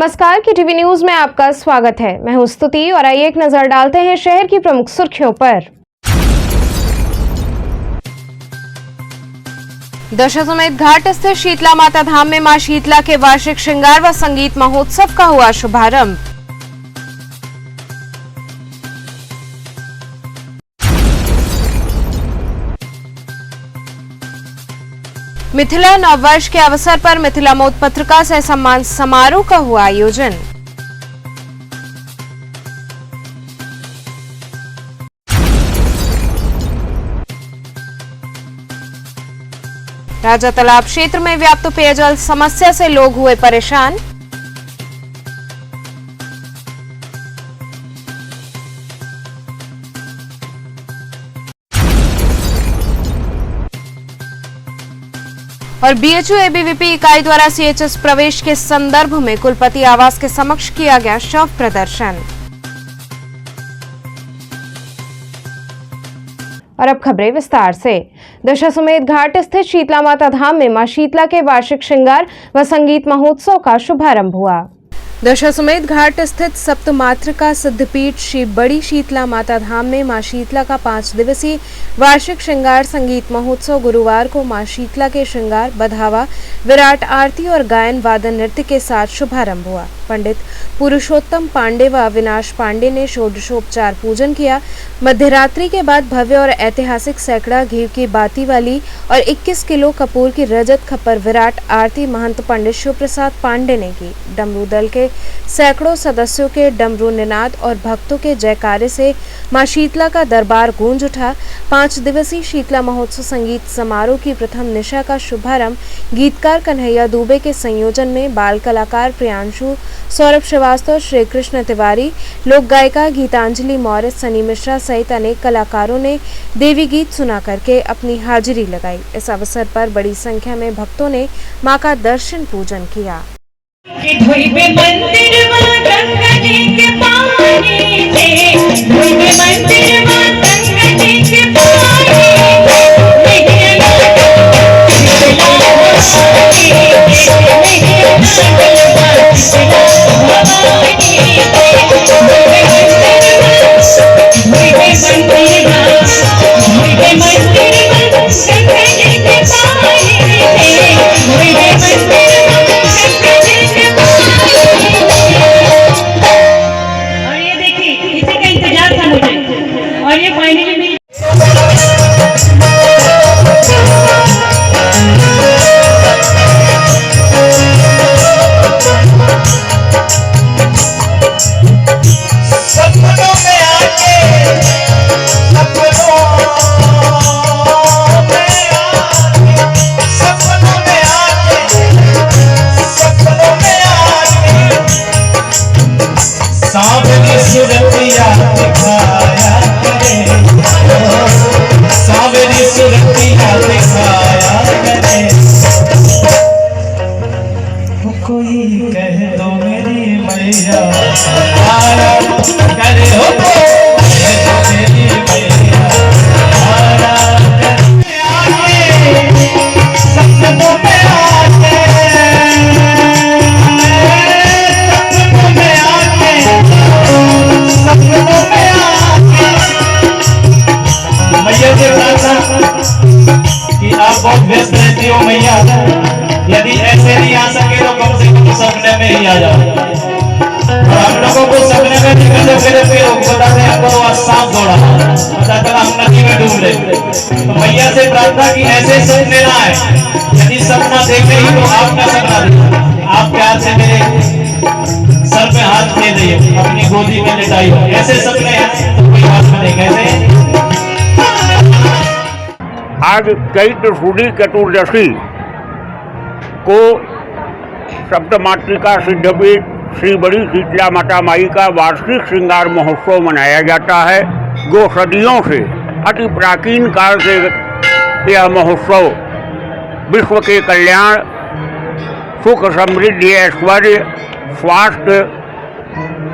नमस्कार, की TV news में आपका स्वागत है। मैं हूं स्तुति और आइए एक नजर डालते हैं शहर की प्रमुख सुर्खियों पर। दशाश्वमेध घाट स्थित शीतला माता धाम में मां शीतला के वार्षिक श्रृंगार व संगीत महोत्सव का हुआ शुभारंभ। मिथिला नववर्ष के अवसर पर मिथिला मोद पत्रिका सह सम्मान समारोह का हुआ आयोजन। राजा तालाब क्षेत्र में व्याप्त पेयजल समस्या से लोग हुए परेशान। और बीएचयू एबीवीपी इकाई द्वारा सीएचएस प्रवेश के संदर्भ में कुलपति आवास के समक्ष किया गया शव प्रदर्शन। और अब खबरें विस्तार से। दशाश्वमेध घाट स्थित शीतला माता धाम में मां शीतला के वार्षिक श्रृंगार व संगीत महोत्सव का शुभारंभ हुआ। दशाश्वमेध घाट स्थित सप्तमातृका सिद्धपीठ श्री बड़ी शीतला माता धाम में मां शीतला का 5 दिवसीय वार्षिक श्रृंगार संगीत महोत्सव गुरुवार को मां शीतला के श्रृंगार, बधावा, विराट आरती और गायन वादन नृत्य के साथ शुभारंभ हुआ। पंडित पुरुषोत्तम पांडे व अविनाश पांडे ने षोडशोपचार पूजन किया। मध्यरात्रि के बाद भव्य और ऐतिहासिक सैकड़ा घी की बाती वाली और 21 किलो कपूर की रजत खप्पर विराट आरती महंत पंडित शिव प्रसाद पांडे ने की। डमरू दल के सैकड़ों सदस्यों के डमरू निनाद और भक्तों के जयकारे से मां शीतला का दरबार गूंज उठा। 5 दिवसीय शीतला महोत्सव संगीत समारोह की प्रथम निशा का शुभारंभ गीतकार कन्हैया दुबे के संयोजन में बाल कलाकार प्रियांशु, सौरभ श्रीवास्तव, श्री कृष्ण तिवारी, लोक गायिका गीतांजलि मौर्य, सनी मिश्रा सहित अनेक कलाकारों ने देवी गीत सुना करके अपनी हाजिरी लगाई। इस अवसर पर बड़ी संख्या में भक्तों ने मां का दर्शन पूजन किया। कोई कह दो मेरी मैया आया करे हो मेरी मैया आया सपनों में आके मैया से प्रार्थना कि आप बहुत व्यस्त रहती हो मैया, यदि ऐसे नहीं आ सके तो कम से कम सपने में ही आ जाओ। और हम लोगों को सपने में निकलते फिर बताते हैं हमको तो सांप दौड़ा, पता चला हम नदी में डूब रहे। तो मैया से प्रार्थना की ऐसे सपने ना आए, यदि सपना देखे ही तो आपका सपना देखिए। आप प्यार से मेरे सर पे हाथ दे दिए, अपनी गोदी में लिटाई हो। ऐसे सपने हैं तो कोई बात नहीं। कैसे आज चैत्र शुदी चतुर्दशी को सप्तमातृका सिद्धपीठ श्री बड़ी शीतला माता माई का वार्षिक श्रृंगार महोत्सव मनाया जाता है। जो सदियों से अति प्राचीन काल से यह महोत्सव विश्व के कल्याण, सुख, समृद्धि, ऐश्वर्य, स्वास्थ्य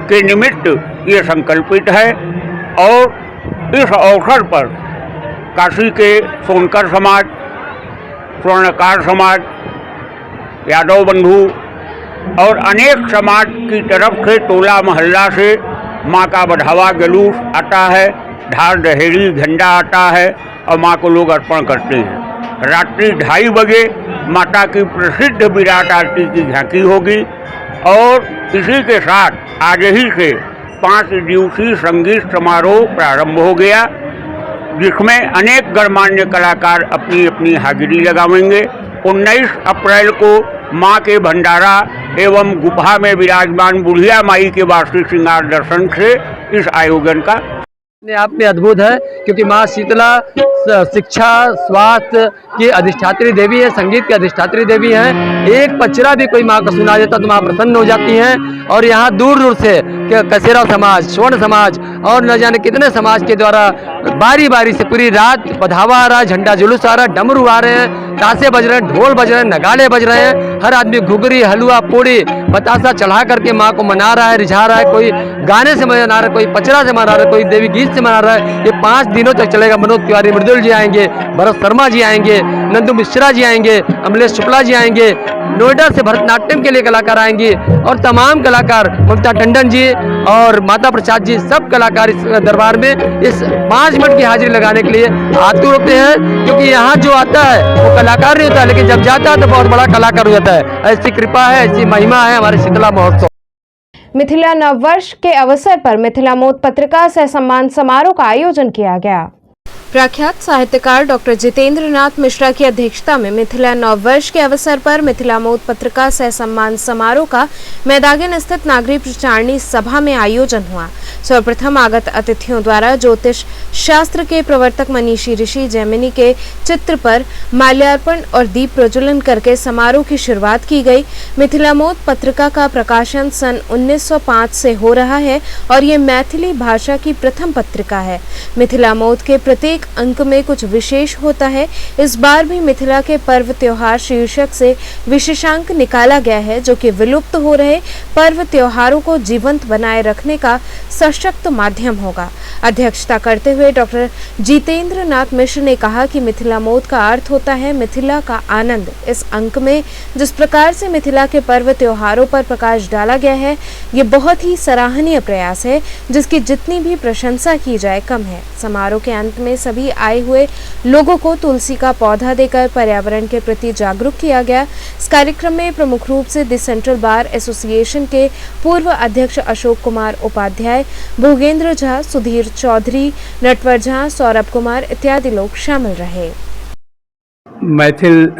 के निमित्त ये संकल्पित है। और इस अवसर पर काशी के सोनकर समाज, स्वर्णकार समाज, यादव बंधु और अनेक समाज की तरफ से टोला मोहल्ला से माँ का बढ़ावा जुलूस आता है, ढाल दहेड़ी झंडा आता है और माँ को लोग अर्पण करते हैं। रात्रि 2:30 बजे माता की प्रसिद्ध विराट आरती की झांकी होगी और इसी के साथ आज ही से 5 दिवसीय संगीत समारोह प्रारंभ हो गया, जिसमें अनेक गणमान्य कलाकार अपनी अपनी हाजिरी लगावेंगे। 19 अप्रैल को माँ के भंडारा एवं गुफा में विराजमान बुढ़िया माई के वार्षिक श्रृंगार दर्शन से इस आयोजन का अपने आप में अद्भुत है, क्योंकि माँ शीतला शिक्षा स्वास्थ्य की अधिष्ठात्री देवी है, संगीत की अधिष्ठात्री देवी है। एक पचरा भी कोई माँ को सुना देता तो माँ प्रसन्न हो जाती हैं। और यहाँ दूर दूर से कसेरा समाज, स्वर्ण समाज और न जाने कितने समाज के द्वारा बारी बारी से पूरी रात पधावा आ रहा है, झंडा जुलूस आ रहा है, डमरू आ रहे हैं, ताशे बज रहे हैं, ढोल बज रहे हैं, नगाड़े बज रहे हैं। हर आदमी घुघरी हलवा पूड़ी बतासा चढ़ा करके माँ को मना रहा है, रिझा रहा है। कोई गाने से मना रहा है, कोई पचरा से मना रहा है, कोई देवी गीत से मना रहा है। ये 5 दिनों तक चलेगा। मनोज तिवारी मृदुल जी आएंगे, भरत शर्मा जी आएंगे, नंदू मिश्रा जी आएंगे, अमलेश शुक्ला जी आएंगे, नोएडा से भरतनाट्यम के लिए कलाकार आएंगे और तमाम कलाकार ममता टंडन जी और माता प्रसाद जी, सब कलाकार इस दरबार में इस 5 मिनट की हाजिरी लगाने के लिए आतुर होते हैं। क्योंकि यहाँ जो आता है वो कलाकार नहीं होता, लेकिन जब जाता है तो बहुत बड़ा कलाकार हो जाता है। ऐसी कृपा है, ऐसी महिमा है हमारे शीतला महोत्सव। मिथिला नववर्ष के अवसर पर मिथिला मोद पत्रिका सह सम्मान समारोह का आयोजन किया गया। प्रख्यात साहित्यकार डॉक्टर जितेंद्र नाथ मिश्रा की अध्यक्षता में मिथिला नववर्ष के अवसर पर मिथिला मोद पत्रिका सह सम्मान समारोह का मैदागिन स्थित नागरिक प्रचारणी सभा में आयोजन हुआ। सर्वप्रथम आगत अतिथियों द्वारा ज्योतिष शास्त्र के प्रवर्तक मनीषी ऋषि जैमिनी के चित्र पर माल्यार्पण और दीप प्रज्वलन करके समारोह की शुरुआत की गई। मिथिला मोद पत्रिका का प्रकाशन सन 1905 से हो रहा है और ये मैथिली भाषा की प्रथम पत्रिका है। मिथिला मोद के प्रत्येक अंक में कुछ विशेष होता है। इस बार भी मिथिला के पर्व त्योहार शीर्षक से विशेषांक निकाला गया है, जो कि विलुप्त हो रहे पर्व त्योहारों को जीवंत बनाए रखने का सशक्त माध्यम होगा। अध्यक्षता करते हुए डॉक्टर जितेंद्र नाथ मिश्र ने कहा कि मिथिला मोद का अर्थ होता है मिथिला का आनंद। इस अंक में जिस प्रकार से मिथिला के पर्व त्योहारों पर प्रकाश डाला गया है, ये बहुत ही सराहनीय प्रयास है, जिसकी जितनी भी प्रशंसा की जाए कम है। समारोह के अंत में सभी आए हुए लोगों को तुलसी का पौधा देकर पर्यावरण के प्रति जागरूक किया गया। इस कार्यक्रम में प्रमुख रूप से द सेंट्रल बार एसोसिएशन के पूर्व अध्यक्ष अशोक कुमार उपाध्याय, भोगेंद्र झा, सुधीर चौधरी, नटवर झा, सौरभ कुमार इत्यादि लोग शामिल रहे। मैथिल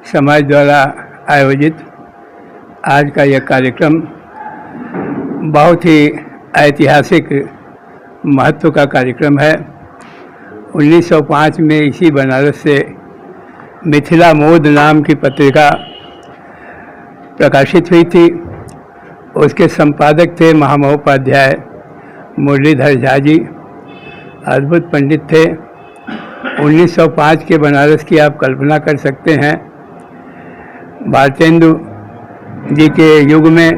समाज द्वारा आयोजित आज का यह कार्यक्रम बहुत ही ऐतिहासिक महत्व का कार्यक्रम है। 1905 में इसी बनारस से मिथिला मोद नाम की पत्रिका प्रकाशित हुई थी। उसके संपादक थे महामहोपाध्याय मुरलीधर झा जी, अद्भुत पंडित थे। 1905 के बनारस की आप कल्पना कर सकते हैं। भारतेंदु जी के युग में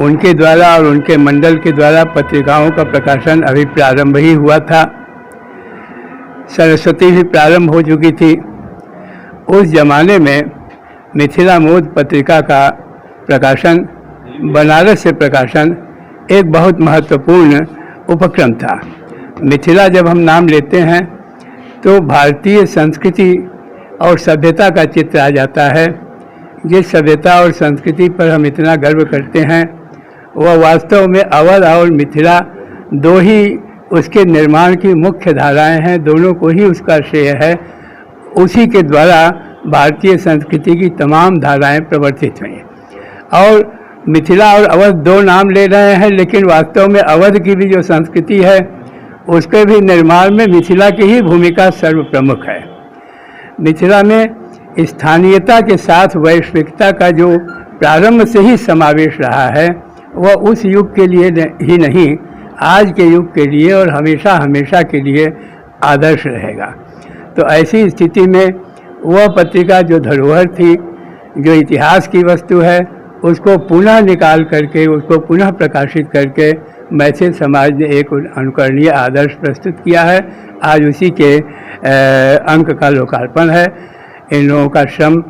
उनके द्वारा और उनके मंडल के द्वारा पत्रिकाओं का प्रकाशन अभी प्रारंभ ही हुआ था। सरस्वती भी प्रारंभ हो चुकी थी। उस जमाने में मिथिला मोद पत्रिका का प्रकाशन, बनारस से प्रकाशन एक बहुत महत्वपूर्ण उपक्रम था। मिथिला जब हम नाम लेते हैं तो भारतीय संस्कृति और सभ्यता का चित्र आ जाता है। जिस सभ्यता और संस्कृति पर हम इतना गर्व करते हैं वह वास्तव में अवध और मिथिला दो ही उसके निर्माण की मुख्य धाराएं हैं। दोनों को ही उसका श्रेय है। उसी के द्वारा भारतीय संस्कृति की तमाम धाराएं प्रवर्तित हुई और मिथिला और अवध दो नाम ले रहे हैं, लेकिन वास्तव में अवध की भी जो संस्कृति है उसके भी निर्माण में मिथिला की ही भूमिका सर्व प्रमुख है। मिथिला में स्थानीयता के साथ वैश्विकता का जो प्रारंभ से ही समावेश रहा है वह उस युग के लिए ही नहीं, आज के युग के लिए और हमेशा हमेशा के लिए आदर्श रहेगा। तो ऐसी स्थिति में वह पत्रिका जो धरोहर थी, जो इतिहास की वस्तु है, उसको पुनः निकाल करके, उसको पुनः प्रकाशित करके मैथिल समाज ने एक अनुकरणीय आदर्श प्रस्तुत किया है। आज उसी के अंक का लोकार्पण है। इन लोगों का श्रम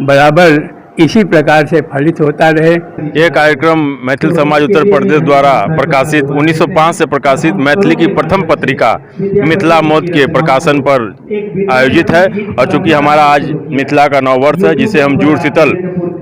बराबर इसी प्रकार से फलित होता रहे। यह कार्यक्रम मैथिल समाज उत्तर प्रदेश द्वारा प्रकाशित 1905 से प्रकाशित मैथिली की प्रथम पत्रिका मिथिला मोद के प्रकाशन पर आयोजित है और चूंकि हमारा आज मिथिला का नववर्ष है जिसे हम जुड़ शीतल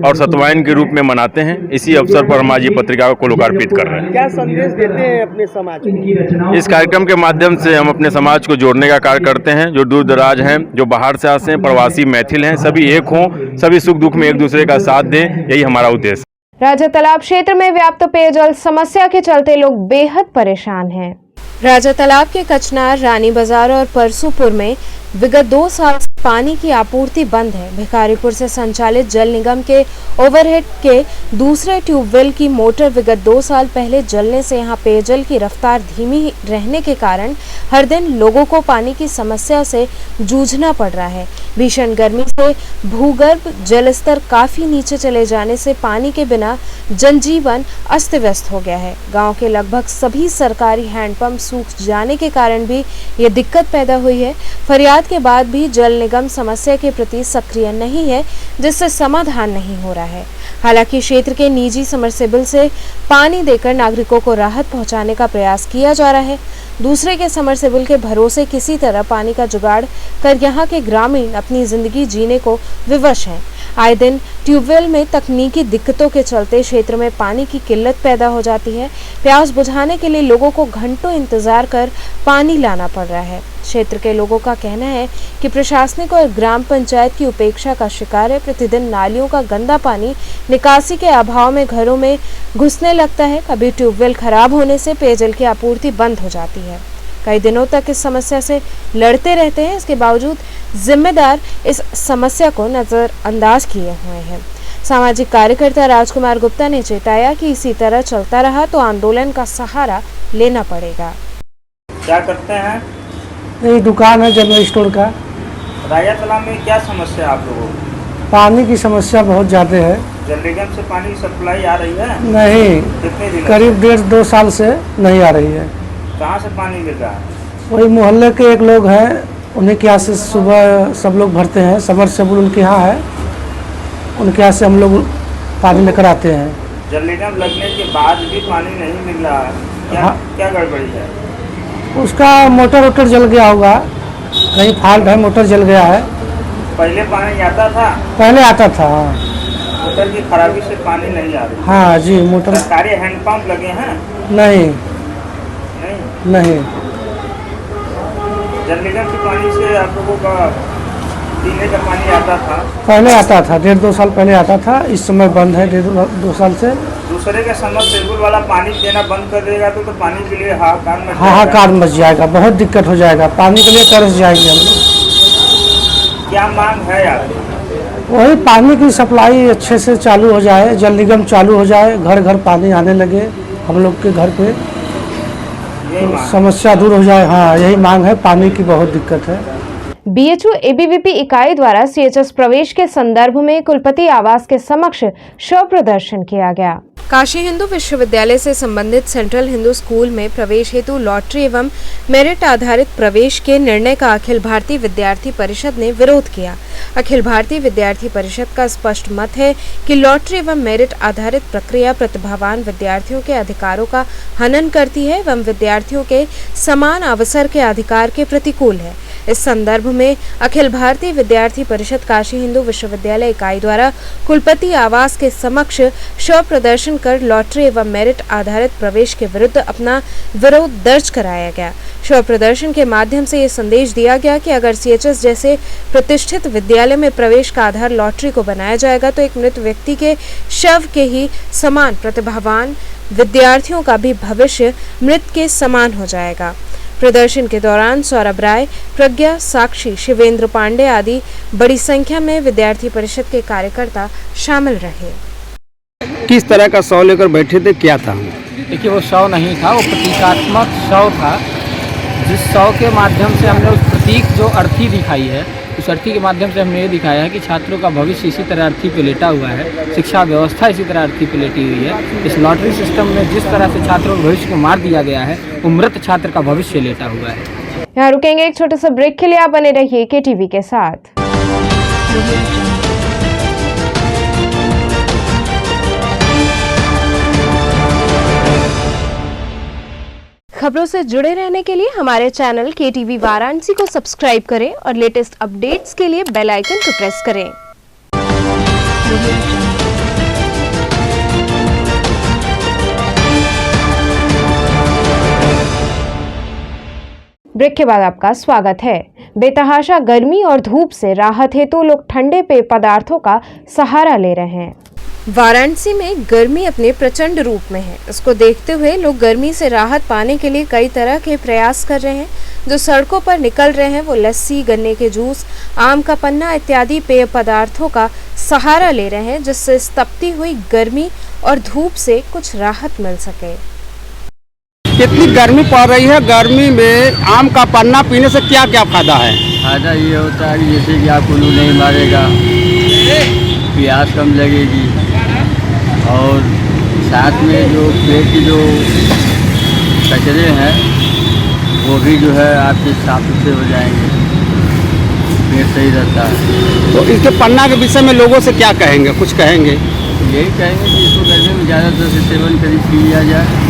और सतवायन के रूप में मनाते हैं, इसी अवसर पर हम आज ये पत्रिका को लोकार्पित कर रहे हैं। क्या संदेश देते हैं अपने समाज को? इस कार्यक्रम के माध्यम से हम अपने समाज को जोड़ने का कार्य करते हैं। जो दूर दराज हैं, जो बाहर से आते हैं, प्रवासी मैथिल हैं, सभी एक हों, सभी सुख दुख में एक दूसरे का साथ दें, यही हमारा उद्देश्य है। राजा तालाब क्षेत्र में व्याप्त पेयजल समस्या के चलते लोग बेहद परेशान हैं। राजा तालाब के कचनार, रानी बाजार और परसूपुर में विगत 2 साल से पानी की आपूर्ति बंद है। भिखारीपुर से संचालित जल निगम के ओवरहेड के दूसरे ट्यूबवेल की मोटर विगत 2 साल पहले जलने से यहां पेयजल की रफ्तार धीमी रहने के कारण हर दिन लोगों को पानी की समस्या से जूझना पड़ रहा है। भीषण गर्मी से भूगर्भ जल स्तर काफी नीचे चले जाने से पानी के बिना जनजीवन अस्त व्यस्त हो गया है। गाँव के लगभग सभी सरकारी हैंडपंप सूख जाने के कारण भी ये दिक्कत पैदा हुई है। फरियाद के बाद भी जल निगम समस्या के प्रति सक्रिय नहीं है, जिससे समाधान नहीं हो रहा है। हालांकि क्षेत्र के निजी समरसेबल से पानी देकर नागरिकों को राहत पहुंचाने का प्रयास किया जा रहा है। दूसरे के समरसेबल के भरोसे किसी तरह पानी का जुगाड़ कर यहाँ के ग्रामीण अपनी जिंदगी जीने को विवश हैं। आए दिन ट्यूबवेल में तकनीकी दिक्कतों के चलते क्षेत्र में पानी की किल्लत पैदा हो जाती है। प्यास बुझाने के लिए लोगों को घंटों इंतजार कर पानी लाना पड़ रहा है। क्षेत्र के लोगों का कहना है कि प्रशासनिक और ग्राम पंचायत की उपेक्षा का शिकार है। प्रतिदिन नालियों का गंदा पानी निकासी के अभाव में घरों में घुसने लगता है। कभी ट्यूबवेल खराब होने से पेयजल की आपूर्ति बंद हो जाती है। कई दिनों तक इस समस्या से लड़ते रहते हैं। इसके बावजूद जिम्मेदार इस समस्या को नजरअंदाज किए हुए हैं। सामाजिक कार्यकर्ता राजकुमार गुप्ता ने चेताया कि इसी तरह चलता रहा तो आंदोलन का सहारा लेना पड़ेगा। क्या करते हैं? यही दुकान है जनरल स्टोर का। राजा तालाब में क्या समस्या है आप लोगों को? पानी की समस्या बहुत ज़्यादा है। जल निगम से पानी की सप्लाई आ रही है? नहीं, कितने दिन? करीब 1.5-2 साल से नहीं आ रही है। कहाँ से पानी मिल रहा है? वही मोहल्ले के एक लोग हैं, उन्हीं के यहाँ से सुबह सब लोग भरते हैं। समरसेबल उनके यहाँ है, उनके यहाँ से हम लोग पानी लेकर आते हैं। जल निगम लगने के बाद भी पानी नहीं मिल रहा है, क्या गड़बड़ी है? उसका मोटर जल गया होगा, कहीं फॉल्ट है, मोटर जल गया है। पहले पानी आता था? पहले आता था। मोटर की खराबी से पानी नहीं आ रही? हाँ जी, मोटर। सरकारी हैंडपंप लगे हैं? नहीं नहीं। नहीं। जल निगम के पानी से आप लोगों का पीने का पानी आता था? पहले आता था, 1.5-2 साल पहले आता था। इस समय बंद है 1.5-2 साल से। दूसरे के समरसेबल वाला पानी देना बंद कर देगा तो पानी के लिए हाहाकार मच जाएगा, बहुत दिक्कत हो जाएगा। पानी के लिए तरस जाएंगे हम लोग। क्या मांग है यार? वही पानी की सप्लाई अच्छे से चालू हो जाए, जल निगम चालू हो जाए, घर घर पानी आने लगे हम लोग के घर पे, तो समस्या दूर हो जाए। हाँ, यही मांग है, पानी की बहुत दिक्कत है। बीएचयू एबीवीपी इकाई द्वारा सीएचएस प्रवेश के संदर्भ में कुलपति आवास के समक्ष शव प्रदर्शन किया गया। काशी हिंदू विश्वविद्यालय से संबंधित सेंट्रल हिंदू स्कूल में प्रवेश हेतु लॉटरी एवं मेरिट आधारित प्रवेश के निर्णय का अखिल भारतीय विद्यार्थी परिषद ने विरोध किया। अखिल भारतीय विद्यार्थी परिषद का स्पष्ट मत है कि लॉटरी एवं मेरिट आधारित प्रक्रिया प्रतिभावान विद्यार्थियों के अधिकारों का हनन करती है एवं विद्यार्थियों के समान अवसर के अधिकार के प्रतिकूल है। इस संदर्भ में अखिल भारतीय विद्यार्थी परिषद काशी हिंदू विश्वविद्यालय इकाई द्वारा कुलपति आवास के समक्ष शव प्रदर्शन कर लॉटरी एवं मेरिट आधारित प्रवेश के विरुद्ध अपना विरोध दर्ज कराया गया। शव प्रदर्शन के माध्यम से ये संदेश दिया गया कि अगर सीएचएस जैसे प्रतिष्ठित विद्यालय में प्रवेश का आधार लॉटरी को बनाया जाएगा तो एक मृत व्यक्ति के शव के ही समान प्रतिभावान विद्यार्थियों का भी भविष्य मृत के समान हो जाएगा। प्रदर्शन के दौरान सौरभ राय, प्रज्ञा, साक्षी, शिवेंद्र पांडे आदि बड़ी संख्या में विद्यार्थी परिषद के कार्यकर्ता शामिल रहे। किस तरह का शव लेकर बैठे थे, क्या था? देखिए, वो शव नहीं था, वो प्रतीकात्मक शव था, जिस शव के माध्यम से हमने उस प्रतीक जो अर्थी दिखाई है, उस अर्थी के माध्यम से हमने ये दिखाया है कि छात्रों का भविष्य इसी तरह अर्थी पे लेटा हुआ है, शिक्षा व्यवस्था इसी तरह अर्थी पे लेटी हुई है। इस लॉटरी सिस्टम में जिस तरह से छात्रों के भविष्य को मार दिया गया है, वो मृत छात्र का भविष्य लेटा हुआ है। यहाँ रुकेंगे एक छोटे से ब्रेक के लिए, आप बने रहिए केटीवी के साथ। खबरों से जुड़े रहने के लिए हमारे चैनल KTV वाराणसी को सब्सक्राइब करें और लेटेस्ट अपडेट्स के लिए बेल आइकन को प्रेस करें। ब्रेक के बाद आपका स्वागत है। बेतहाशा गर्मी और धूप से राहत हेतु लोग ठंडे पेय पदार्थों का सहारा ले रहे हैं। वाराणसी में गर्मी अपने प्रचंड रूप में है। इसको देखते हुए लोग गर्मी से राहत पाने के लिए कई तरह के प्रयास कर रहे हैं। जो सड़कों पर निकल रहे हैं वो लस्सी, गन्ने के जूस, आम का पन्ना इत्यादि पेय पदार्थों का सहारा ले रहे हैं, जिससे इस तपती हुई गर्मी और धूप से कुछ राहत मिल सके। कितनी गर्मी पड़ रही है, गर्मी में आम का पन्ना पीने से क्या क्या फायदा है? फायदा ये होता है कि जैसे कि आपको लू नहीं मारेगा, प्यास कम लगेगी और साथ में जो पेट के जो कचरे हैं वो भी जो है आपके साफ सुथरे हो जाएंगे, पेट सही रहता है। तो इसके पन्ना के विषय में लोगों से क्या कहेंगे, कुछ कहेंगे? यही कहेंगे कि इसको गर्मी में ज़्यादातर से सेवन करीब पी लिया जाए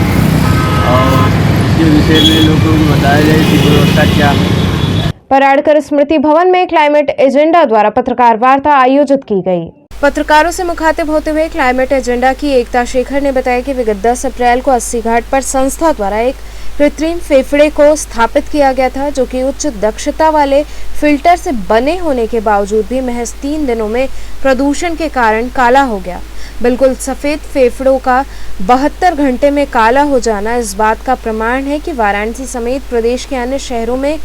और इसके विषय में लोगों को बताया जाए कि व्यवस्था क्या है। पराड़कर स्मृति भवन में क्लाइमेट एजेंडा द्वारा पत्रकार वार्ता आयोजित की गई। पत्रकारों से मुखातिब होते हुए क्लाइमेट एजेंडा की एकता शेखर ने बताया कि विगत 10 अप्रैल को 80 घाट पर संस्था द्वारा एक कृत्रिम फेफड़े को स्थापित किया गया था, जो कि उच्च दक्षता वाले फिल्टर से बने होने के बावजूद भी महज 3 दिनों में प्रदूषण के कारण काला हो गया। बिल्कुल सफेद फेफड़ों का 72 घंटे में काला हो जाना इस बात का प्रमाण है कि वाराणसी समेत प्रदेश के अन्य शहरों में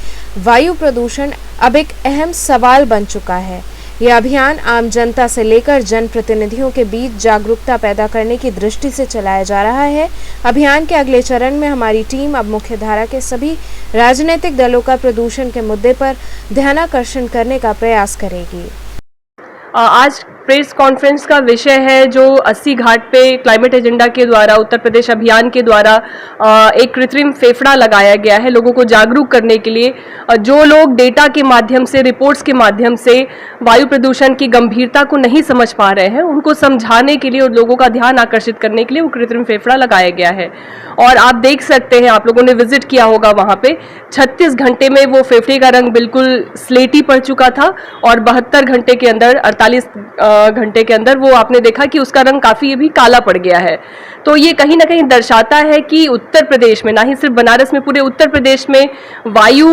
वायु प्रदूषण अब एक अहम सवाल बन चुका है। यह अभियान आम जनता से लेकर जनप्रतिनिधियों के बीच जागरूकता पैदा करने की दृष्टि से चलाया जा रहा है। अभियान के अगले चरण में हमारी टीम अब मुख्य धारा के सभी राजनीतिक दलों का प्रदूषण के मुद्दे पर ध्यानाकर्षण करने का प्रयास करेगी। आज प्रेस कॉन्फ्रेंस का विषय है जो 80 घाट पे क्लाइमेट एजेंडा के द्वारा, उत्तर प्रदेश अभियान के द्वारा एक कृत्रिम फेफड़ा लगाया गया है लोगों को जागरूक करने के लिए। जो लोग डेटा के माध्यम से, रिपोर्ट्स के माध्यम से वायु प्रदूषण की गंभीरता को नहीं समझ पा रहे हैं, उनको समझाने के लिए और लोगों का ध्यान आकर्षित करने के लिए वो कृत्रिम फेफड़ा लगाया गया है। और आप देख सकते हैं, आप लोगों ने विजिट किया होगा वहाँ पे, 36 घंटे में वो फेफड़े का रंग बिल्कुल स्लेटी पड़ चुका था और 72 घंटे के अंदर, 48 घंटे के अंदर वो आपने देखा कि उसका रंग काफ़ी अभी काला पड़ गया है। तो ये कहीं ना कहीं दर्शाता है कि उत्तर प्रदेश में, ना ही सिर्फ बनारस में, पूरे उत्तर प्रदेश में वायु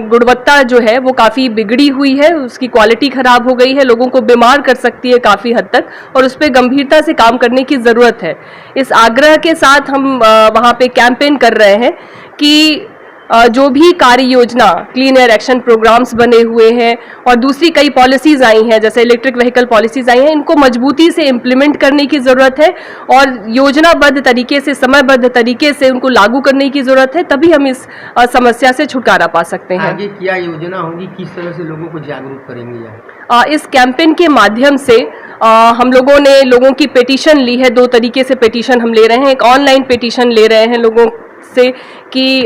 गुणवत्ता जो है वो काफ़ी बिगड़ी हुई है, उसकी क्वालिटी खराब हो गई है, लोगों को बीमार कर सकती है काफ़ी हद तक, और उस पर गंभीरता से काम करने की ज़रूरत है। इस आग्रह के साथ हम वहाँ पे कैंपेन कर रहे हैं कि जो भी कार्य योजना, क्लीन एयर एक्शन प्रोग्राम्स बने हुए हैं और दूसरी कई पॉलिसीज़ आई हैं, जैसे इलेक्ट्रिक व्हीकल पॉलिसीज़ आई हैं, इनको मजबूती से इम्प्लीमेंट करने की ज़रूरत है और योजनाबद्ध तरीके से, समयबद्ध तरीके से उनको लागू करने की ज़रूरत है, तभी हम इस समस्या से छुटकारा पा सकते हैं। आगे क्या योजना होगी, किस तरह से लोगों को जागरूक करेंगे? इस कैंपेन के माध्यम से हम लोगों ने लोगों की पिटीशन ली है। 2 तरीके से पिटीशन हम ले रहे हैं। एक ऑनलाइन पिटीशन ले रहे हैं लोगों से कि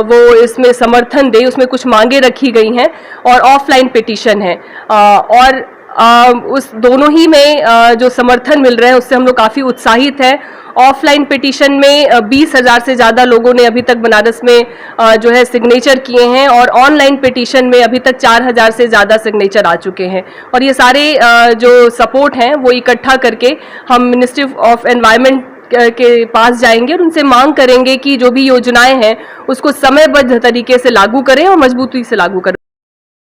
वो इसमें समर्थन दे, उसमें कुछ मांगे रखी गई हैं, और ऑफलाइन पिटीशन है। और उस दोनों ही में जो समर्थन मिल रहा है उससे हम लोग काफ़ी उत्साहित हैं। ऑफलाइन पिटीशन में 20,000 से ज़्यादा लोगों ने अभी तक बनारस में जो है सिग्नेचर किए हैं और ऑनलाइन पिटीशन में अभी तक 4,000 से ज़्यादा सिग्नेचर आ चुके हैं। और ये सारे जो सपोर्ट हैं वो इकट्ठा करके हम मिनिस्ट्री ऑफ एनवायरनमेंट के पास जाएंगे और उनसे मांग करेंगे कि जो भी योजनाएं हैं उसको समयबद्ध तरीके से लागू करें और मजबूती से लागू करें।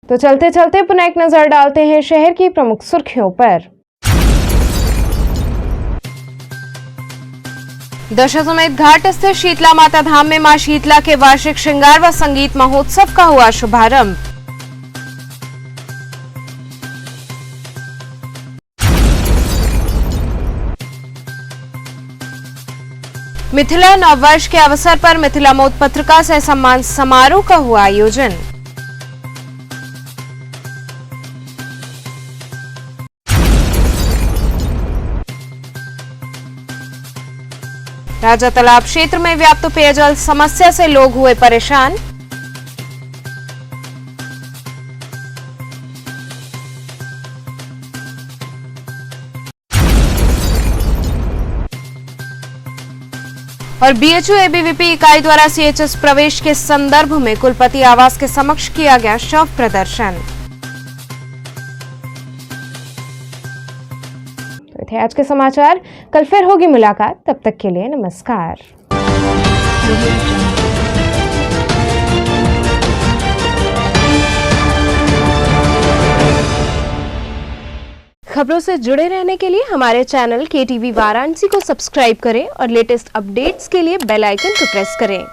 तो चलते चलते पुनः एक नजर डालते हैं शहर की प्रमुख सुर्खियों पर। दशाश्वमेध घाट स्थित शीतला माता धाम में मां शीतला के वार्षिक श्रृंगार व संगीत महोत्सव का हुआ शुभारंभ। मिथिला नववर्ष के अवसर पर मिथिला मोद पत्रिका से सम्मान समारोह का हुआ आयोजन। राजा तालाब क्षेत्र में व्याप्त पेयजल समस्या से लोग हुए परेशान। और बीएचयू एबीवीपी इकाई द्वारा सीएचएस प्रवेश के संदर्भ में कुलपति आवास के समक्ष किया गया शव प्रदर्शन। तो थे आज के समाचार, कल फिर होगी मुलाकात, तब तक के लिए नमस्कार। खबरों से जुड़े रहने के लिए हमारे चैनल KTV वाराणसी को सब्सक्राइब करें और लेटेस्ट अपडेट्स के लिए बेल आइकन को प्रेस करें।